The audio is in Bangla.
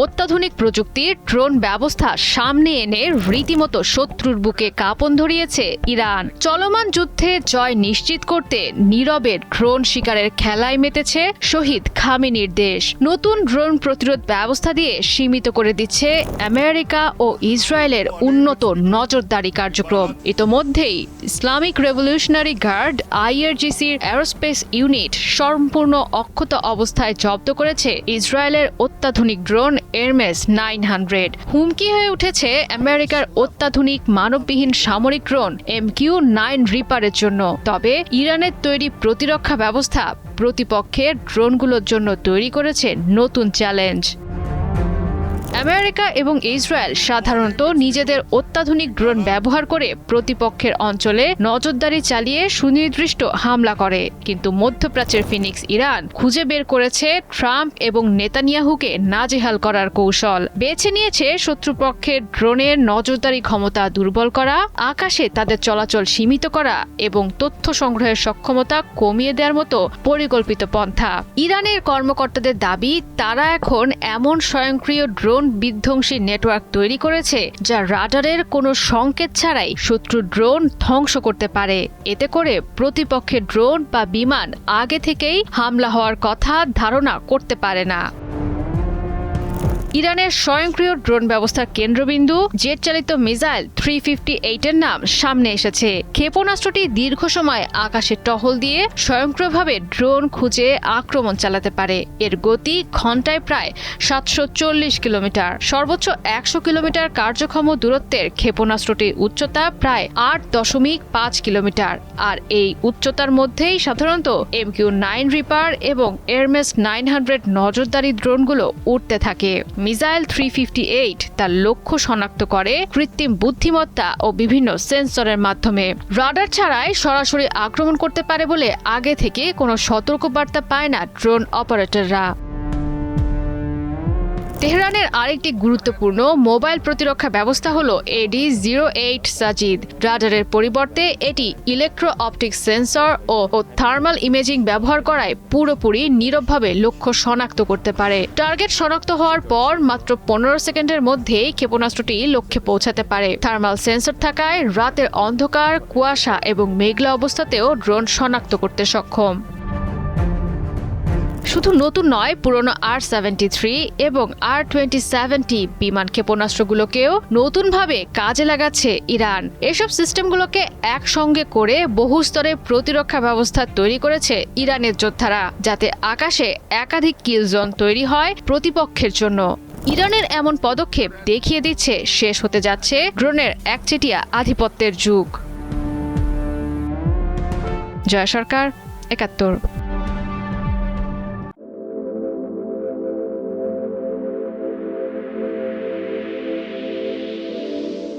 অত্যাধুনিক প্রযুক্তির ড্রোন ব্যবস্থা সামনে এনে রীতিমতো শত্রুর বুকে কাঁপন ধরিয়েছে ইরান। চলমান যুদ্ধে জয় নিশ্চিত করতে নীরবে ড্রোন শিকারের খেলায় মেতেছে শহীদ খামেনির দেশ। নতুন ড্রোন প্রতিরোধ ব্যবস্থা দিয়ে সীমিত করে দিচ্ছে আমেরিকা ও ইসরায়েলের উন্নত নজরদারি কার্যক্রম। ইতোমধ্যেই ইসলামিক রেভলিউশনারি গার্ড IRGCর অ্যারোস্পেস ইউনিট সম্পূর্ণ অক্ষত অবস্থায় জব্দ করেছে ইসরায়েলের অত্যাধুনিক ড্রোন এরমেস 900। হুমকি হয়ে উঠেছে আমেরিকার অত্যাধুনিক মানববিহীন সামরিক ড্রোন MQ-9 রিপারের জন্য। তবে ইরানের তৈরি প্রতিরক্ষা ব্যবস্থা প্রতিপক্ষের ড্রোনগুলোর জন্য তৈরি করেছে নতুন চ্যালেঞ্জ। আমেরিকা এবং ইসরায়েল সাধারণত নিজেদের অত্যাধুনিক ড্রোন ব্যবহার করে প্রতিপক্ষের অঞ্চলে নজরদারি চালিয়ে সুনির্দিষ্ট হামলা করে, কিন্তু মধ্যপ্রাচ্যের ফিনিক্স ইরান খুঁজে বের করেছে ট্রাম্প এবং নেতানিয়াহুকে নাজেহাল করার কৌশল। বেছে নিয়েছে শত্রুপক্ষের ড্রোনের নজরদারি ক্ষমতা দুর্বল করা, আকাশে তাদের চলাচল সীমিত করা এবং তথ্য সংগ্রহের সক্ষমতা কমিয়ে দেওয়ার মতো পরিকল্পিত পন্থা। ইরানের কর্মকর্তাদের দাবি, তারা এখন এমন স্বয়ংক্রিয় ড্রোন বিধ্বংসী নেটওয়ার্ক তৈরি করেছে যা রাডারের কোনো সংকেত ছাড়াই শত্রুর ড্রোন ধ্বংস করতে পারে। এতে করে প্রতিপক্ষের ড্রোন বা বিমান আগে থেকেই হামলা হওয়ার কথা ধারণা করতে পারে না। ইরানের স্বয়ংক্রিয় ড্রোন ব্যবস্থার কেন্দ্রবিন্দু জেট চালিত মিসাইল 358 এর নাম সামনে এসেছে। ক্ষেপণাস্ত্রটি দীর্ঘ সময় আকাশে টহল দিয়ে স্বয়ংক্রিয়ভাবে ড্রোন খুঁজে আক্রমণ চালাতে পারে। এর গতি ঘন্টায় প্রায় 740 কিলোমিটার। সর্বোচ্চ 100 কিলোমিটার কার্যক্ষম দূরত্বের ক্ষেপণাস্ত্রটির উচ্চতা প্রায় 8.5 কিলোমিটার। আর এই উচ্চতার মধ্যেই সাধারণত MQ-9 রিপার এবং এরমেস 900 নজরদারি ড্রোনগুলো উঠতে থাকে। মিসাইল 358 তার লক্ষ্য শনাক্ত করে কৃত্রিম বুদ্ধিমত্তা ও বিভিন্ন সেন্সরের মাধ্যমে। রাডার ছাড়াই সরাসরি আক্রমণ করতে পারে বলে আগে থেকে কোনো সতর্কবার্তা পায় না ড্রোন অপারেটররা। তেহরানের আরেকটি গুরুত্বপূর্ণ মোবাইল প্রতিরক্ষা ব্যবস্থা হলো AD-08 সাজিদ। রাডারের পরিবর্তে এটি ইলেকট্রো অপটিক সেন্সর ও থার্মাল ইমেজিং ব্যবহার করায় পুরোপুরি নীরবভাবে লক্ষ্য শনাক্ত করতে পারে। টার্গেট শনাক্ত হওয়ার পর মাত্র 15 সেকেন্ডের মধ্যেই ক্ষেপণাস্ত্রটি লক্ষ্যে পৌঁছাতে পারে। থার্মাল সেন্সর থাকায় রাতের অন্ধকার, কুয়াশা এবং মেঘলা অবস্থাতেও ড্রোন শনাক্ত করতে সক্ষম। শুধু নতুন নয়, পুরনো R-73 এবং R-2070 বিমান ক্ষেপণাস্ত্রগুলোকেও নতুনভাবে কাজে লাগাচ্ছে ইরান। এসব সিস্টেমগুলোকে একসঙ্গে করে বহুস্তরে প্রতিরক্ষা ব্যবস্থা তৈরি করেছে ইরানের যোদ্ধারা, যাতে আকাশে একাধিক কিল জোন তৈরি হয় প্রতিপক্ষের জন্য। ইরানের এমন পদক্ষেপ দেখিয়ে দিচ্ছে শেষ হতে যাচ্ছে ড্রোনের একচেটিয়া আধিপত্যের যুগ। জয় সরকার, ৭১।